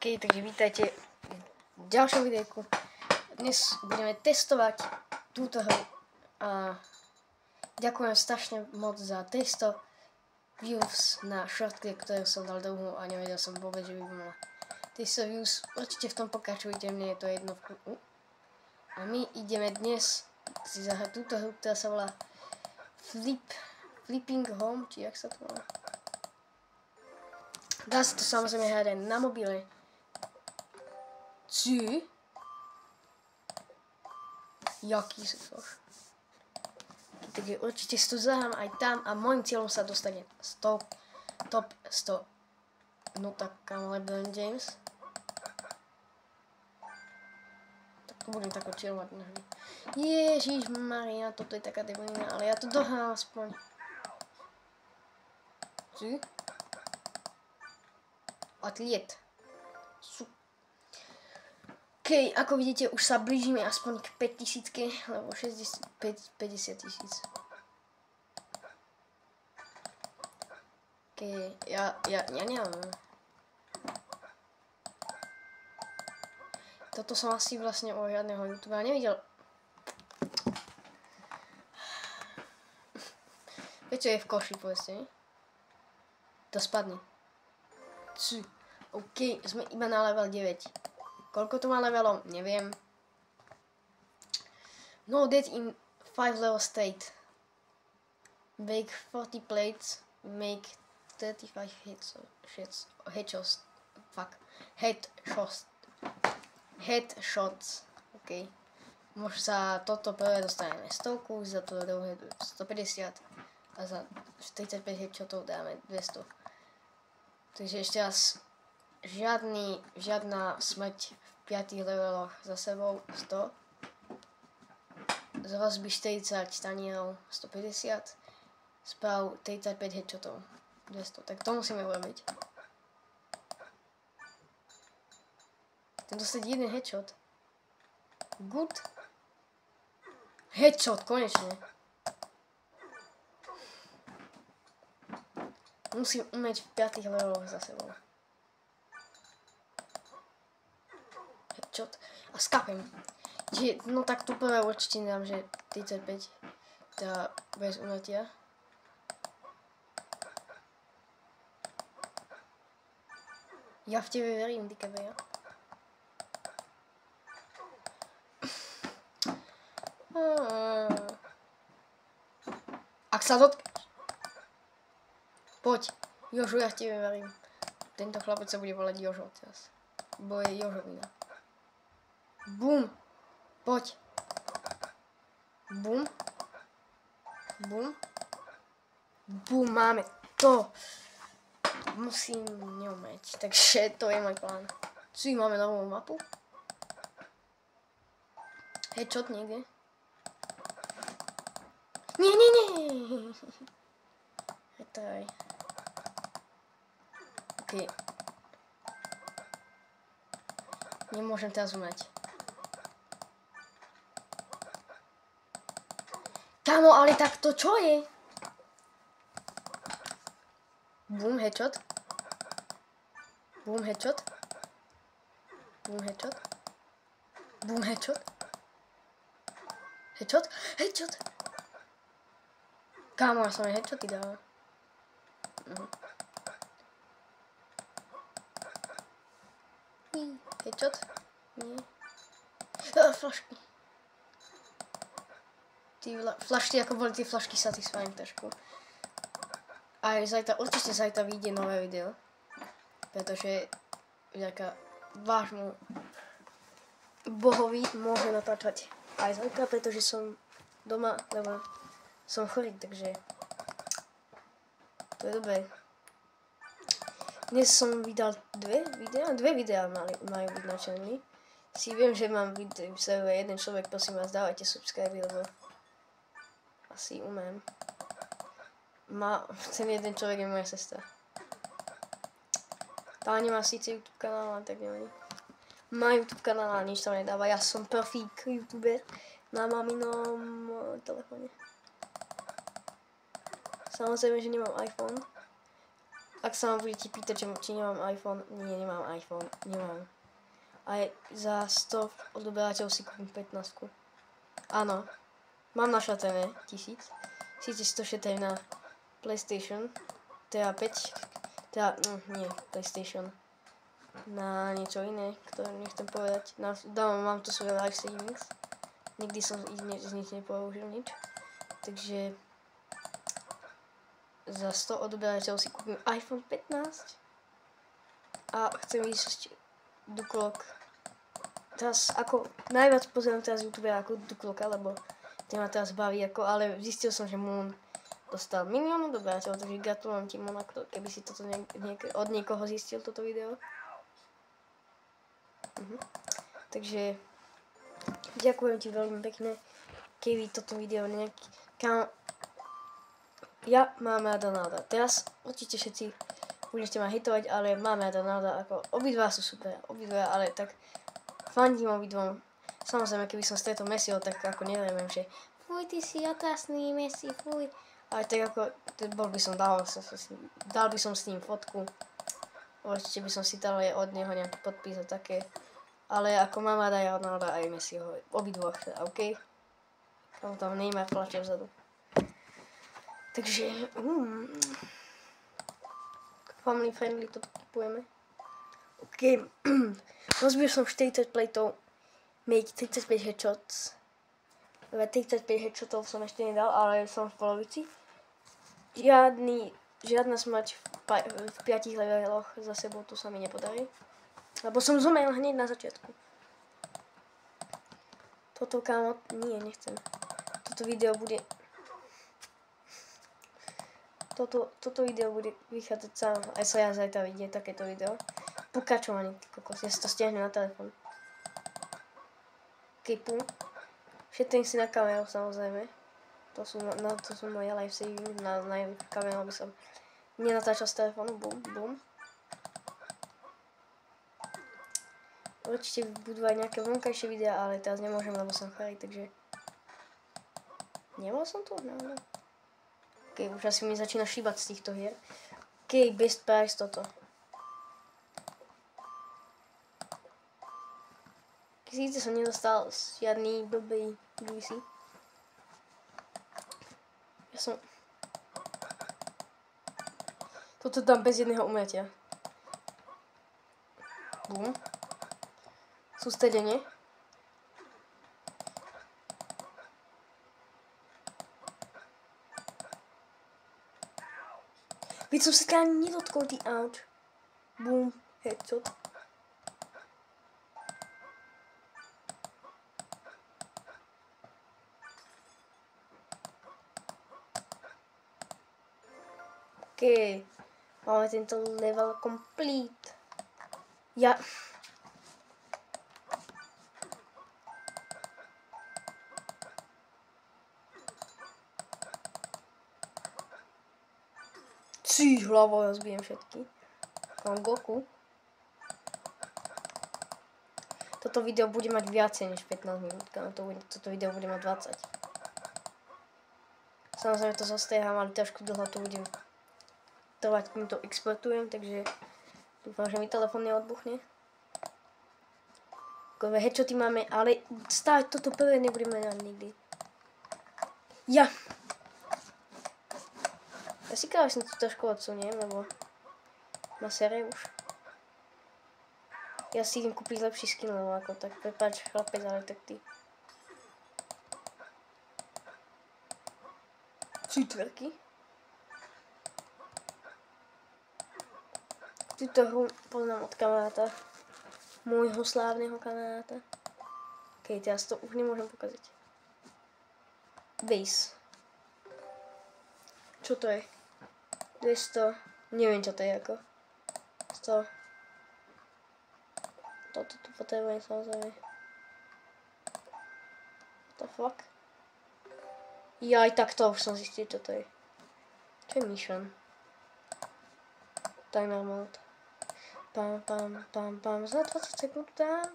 OK, takže vítajte v ďalšom videjku. Dnes budeme testovať túto hru a ďakujem strašne moc za 300 views na shortclip, ktorú som dal do hru a nevedel som vôbec, že by mala 300 views. Určite v tom pokračujte, mne je to jedno. A my ideme dnes si zahrať túto hru, ktorá sa volá Flipping Home, či jak sa to volá. Dá sa to samozrejme hrať aj na mobile. Jaký sú to? Takže určite si to zahrám aj tam a môjim cieľom sa dostane top 100. No tak kam LeBron James. Tak budem tako chillovať na hry. Ježišmaria, toto je taká debilina, ale ja to dohrám aspoň. Atlet. OK, ako vidíte, už sa blížime aspoň k 5000, alebo 50 000. OK, ja neviem. Toto som asi vlastne o žiadneho youtubera nevidel. Viete, čo je v koši, povedzte mi? To spadne. OK, sme iba na level 9. Koľko to má levelov? Neviem. No death in 5 level state. Bake 40 plates. Make 35 headshots. Fuck. Headshots. OK. Možno sa toto prvé dostaneme 100, za to druhé 150 a za 45 headshotov dáme 200. Takže ešte raz. Žiadna smrť v 5 leveloch za sebou 100. Z rozby 40 tanierov 150. Správ 35 headshotov 200. Tak to musíme urobiť. Chcem dostať jeden headshot. Good. Headshot, konečne. Musím umieť v 5 leveloch za sebou. A skapem. No tak tu prvé určite dám, že 35. Teda bez unatia. Ja v tebe verím, dikabeja. Ak sa dotkneš. Poď. Jožo, ja v tebe verím. Tento chlapec sa bude volať Jožo teraz. Bo je Jožovina. Bum. Poď. Bum. Bum. Bum, máme to. Musím neumeť. Takže to je môj plán. Či máme novú mapu? Headshot niekde? Nie. Hetaj. OK. Nemôžem teraz umieť. Kámo, ale tak to čo je? Boom, headshot. Boom, headshot. Boom, headshot. Boom, headshot. Headshot. Headshot. Kámo, ja som aj headshoty dával. Headshot. Nie. Flašky. Flašky, ako boli tie flašky satisfying trošku. A určite zajtra vyjde nové video. Pretože vďaka vášmu bohovi môžem natáčať aj zajtra, pretože som doma, lebo som chorý, takže to je dobré. Dnes som vydal dve videá majú byť na channeli. Si viem, že mám server jeden človek, prosím vás, dávajte subscribe, lebo asi umiem. Ten jeden človek je moja sestra. Tá nemá síce YouTube kanál, ale tak neviem. Má YouTube kanál, ale nič tam nedáva. Ja som profík youtuber na maminom telefóne. Samozrejme, že nemám iPhone. ak sa ma budete pýtať, či nemám iPhone, nie, nemám iPhone, nemám. A za 100 odoberateľov si kúpim 15. Áno, mám našetrené 1000. Síce si to šetrím na PlayStation, teda 5, teda, nie, PlayStation. Na niečo iné, ktoré nechcem povedať. Mám tu svoje life savings. Nikdy som z nich nepoužil nič. Takže za 100 odoberateľov si kúpim iPhone 15 a chcem ísť Duklok. Teraz ako najviac pozerám teraz youtubera ako Dukloka, lebo ten ma teraz baví ako, ale zistil som, že Moon dostal 1 000 000 odoberateľov, takže gratulujem ti Moon, keby si toto od niekoho zistil toto video. Takže ďakujem ti veľmi pekne, keby toto video nejaký... Ja mám rád Ronalda. Teraz určite všetci budete ma hitovať, ale mám rád Ronalda. Ako obidva sú super, obidva, ale tak fandím obidvom. Samozrejme, keby som stretol Messiho, tak ako neviem, že fuj, ty si otrasný Messi, fuj. Ale tak ako, dal by som s ním fotku. Určite by som si dal aj od neho nejaký podpis a také. Ale ako mám rád aj Ronalda aj Messiho, obidvoch, OK? Kam tam Neymar plače vzadu. Takže, family friendly to typujeme. OK, rozbil som 40 plateov, make 35 headshots. 35 headshotov som ešte nedal, ale som v polovici. Žiadna smrť v 5 leveloch za sebou, to sa mi nepodarí. Lebo som zomrel hneď na začiatku. Toto kámo, nie, nechcem. Toto video bude vychádzať sám. Aj sa ja zajtra vidieť takéto video. Pokračovanie, kokos, ja si to stiahnem na telefón. Kipu. Šetrím si na kameru, samozrejme. To sú moje life saving. Na kameru by som nenatáčal z telefónu. Bum, bum. Určite budú aj nejaké vonkajšie videá, ale teraz nemôžem, lebo som chorý, takže... Nebol som tu? No. OK, už asi mi začína šíbať z týchto hier. OK, best price toto. Síce som nedostal žiadny dobrý GC. Ja som... Toto dám bez jedného umretia. Bum. Sústredenie. Veď som sa ani nedotkol, ty ouch. Boom, headshot. OK, máme tento level complete. Ja... hlavou rozbijem všetky. Mám Goku. Toto video bude mať viacej než 15 minút. Toto video bude mať 20. Samozrejme to zostrieham, ale trošku dlho to budem trvať, kým to exportujem, takže dúfam, že mi telefón neodbuchne. Takové headshoty máme, ale stále toto prvé nebudeme mať nikdy. Ja si krásne to trošku odsuniem, lebo ma sere už. Ja si idem kúpiť lepší skin, lebo ako tak, prepáč chlapec, ale tak ty. Čtvrky. Túto hru poznám od kamaráta. Môjho slávneho kamaráta. OK, teraz to už nemôžem pokaziť. Base. Čo to je? 200, neviem čo to je ako. 100. Toto tu potrebujem samozrejme. What the fuck? Ja aj tak to už som zistil čo to je. Čo je mission? Timer mode. Pam pam pam pam, za 20 sekúnd dám.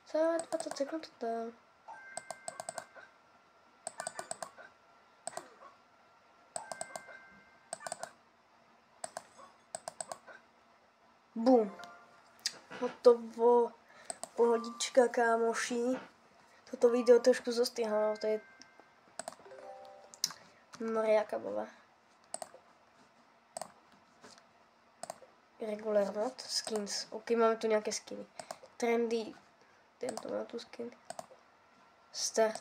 Za 20 sekúnd dám. Bum. Hotovo. Pohodička, kámoši. Toto video trošku zostrihám, to je Mariaka bola. Regular mod, skins. Ok, máme tu nejaké skiny. Trendy. Tento má tu skin. Start.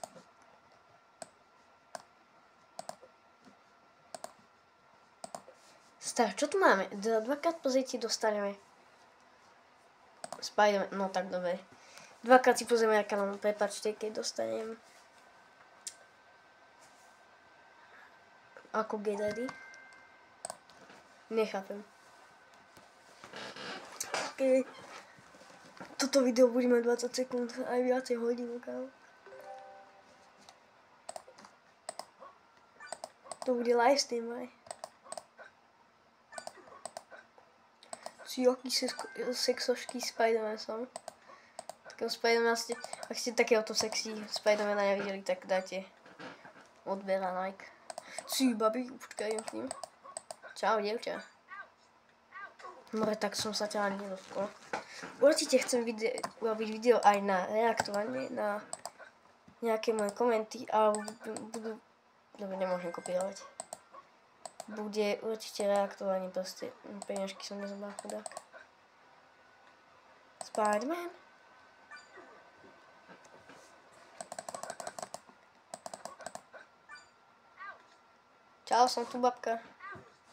Start, čo tu máme? Dvakrát pozrite dostaneme. Spider-Man, no tak dobre. Dvakrát si pozrieme na kanál, prepáčte, keď dostanem. Ako get ready? Nechápem. Ok. Toto video bude mať 20 sekúnd, aj viacej hodinu, kámo. To bude livestream, aj. Si jaký sexošký Spider-Man som. Takého Spider-Man, ak ste takéhoto sexy Spider-Mana nevideli, tak dáte odber a like. Si babi, počkaj, idem k ním. Čau, dievča. More, tak som sa ťa ani nedotkol. Určite chcem urobiť video aj na reaktovanie, na nejaké moje komenty, ale budú... Dobre, nemôžem kopírovať. Bude určite reaktovanie, proste peňažky som nezobral, chudák. Spider-Man? Čau, som tu, babka.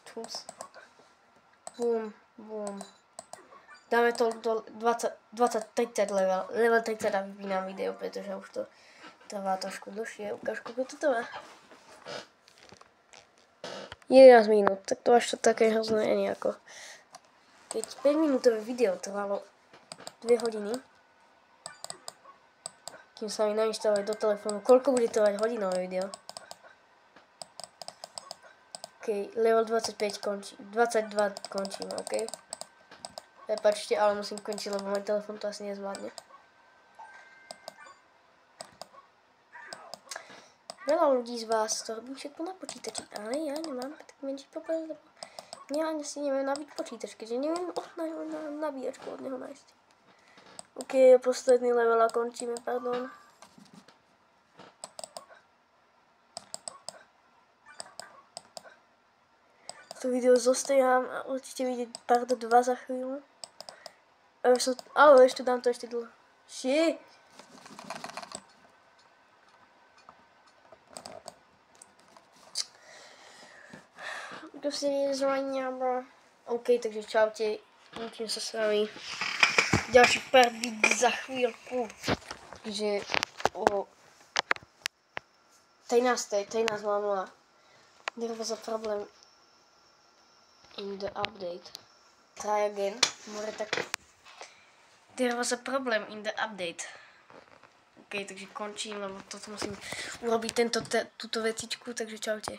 Čus. Bum, bum. Dáme to do 20-30 level. Level 30 a vypínam video, pretože už to trvá trošku dlhšie. Ukáž, koľko to trvá. 11 minút, tak to až to také hrozné nie ako. Keď 5 minútové video trvalo 2 hodiny, kým sa mi nainštaluje do telefónu, koľko bude trvať hodinové video? OK, level 25 končí, 22 končím, OK? Prepačte, ale musím končiť, lebo môj telefón to asi nezvládne. Veľa ľudí z vás to robí všetko na počítači, ale ja nemám tak menší problém, lebo ja ani si neviem nabiť počítač, keďže neviem nabíjačku od neho nájsť. OK, posledný level a končíme, pardon. To video zostrihám a určite vidieť part 2 za chvíľu. Ale ešte dám to ešte dlho. Shit. Kto si nezvania, bro. OK, takže čaute. Učím sa s vami. Ďalší part za chvíľku. Takže o 13:00. There was a problem in the update. Try again. More tak. There was a problem in the update. OK, takže končím, lebo toto musím urobiť túto vecičku, takže čaute.